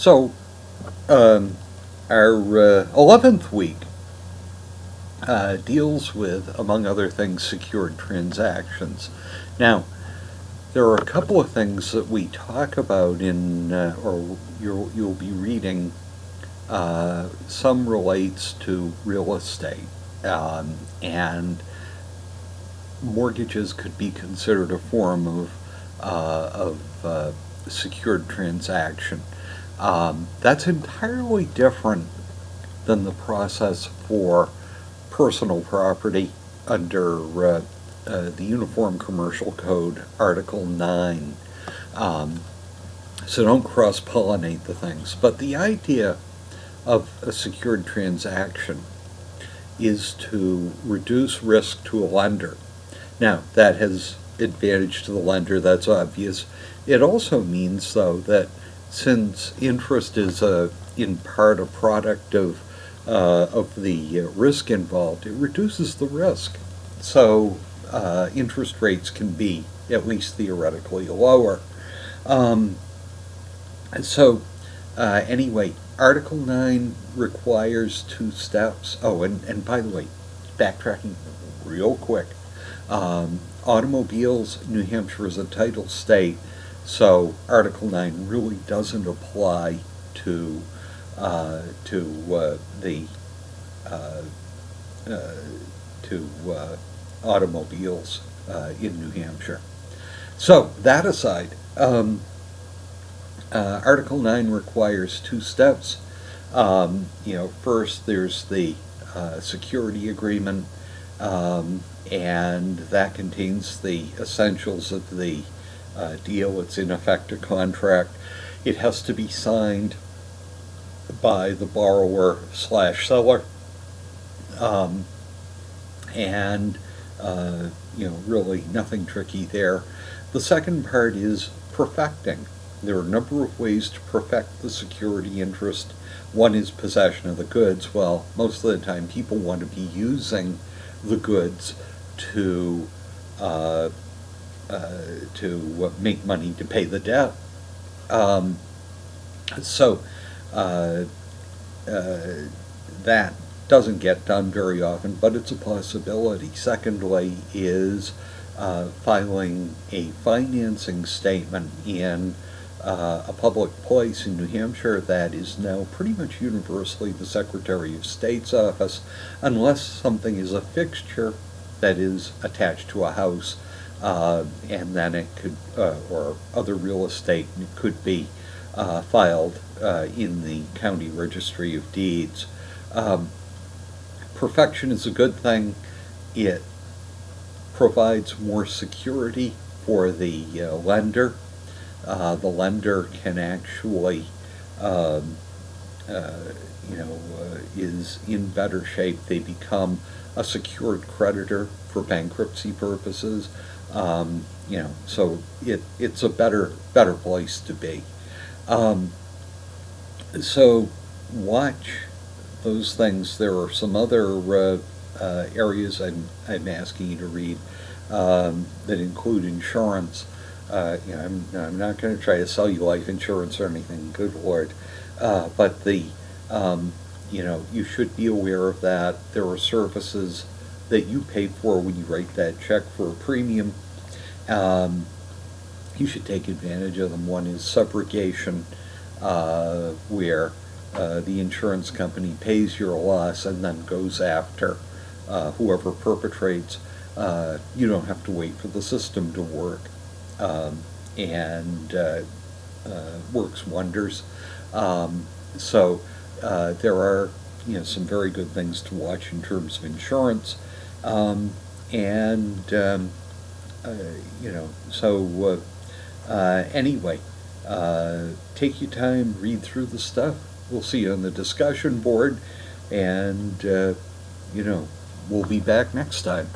So, our 11th week deals with, among other things, secured transactions. Now, there are a couple of things that we talk about or you'll be reading. Some relates to real estate, and mortgages could be considered a form of secured transaction. That's entirely different than the process for personal property under the Uniform Commercial Code, Article 9. So don't cross-pollinate the things. But the idea of a secured transaction is to reduce risk to a lender. Now, that has advantage to the lender, that's obvious. It also means, though, that since interest is in part a product of the risk involved, it reduces the risk. So interest rates can be, at least theoretically, lower. Anyway, Article 9 requires 2 steps. Oh, and by the way, backtracking real quick. Automobiles, New Hampshire is a title state, so Article 9 really doesn't apply to automobiles in New Hampshire. So that aside, Article 9 requires 2 steps. First there's the security agreement, and that contains the essentials of the deal. It's in effect a contract. It has to be signed by the borrower/seller, and really nothing tricky there. The second part is perfecting. There are a number of ways to perfect the security interest. One is possession of the goods. Well, most of the time people want to be using the goods to make money to pay the debt. That doesn't get done very often, but it's a possibility. Secondly is filing a financing statement in a public place in New Hampshire that is now pretty much universally the Secretary of State's office, unless something is a fixture that is attached to a house, and then it could, or other real estate, and it could be filed in the County Registry of Deeds. Perfection is a good thing. It provides more security for the lender. The lender can actually, is in better shape. They become a secured creditor for bankruptcy purposes. So it's a better place to be. So watch those things. There are some other areas I'm asking you to read that include insurance. I'm not going to try to sell you life insurance or anything, good Lord. But you should be aware of that. There are services that you pay for when you write that check for a premium. You should take advantage of them. One is subrogation, where the insurance company pays your loss and then goes after whoever perpetrates. You don't have to wait for the system to work. And works wonders. So there are some very good things to watch in terms of insurance, anyway, take your time, read through the stuff. We'll see you on the discussion board, and we'll be back next time.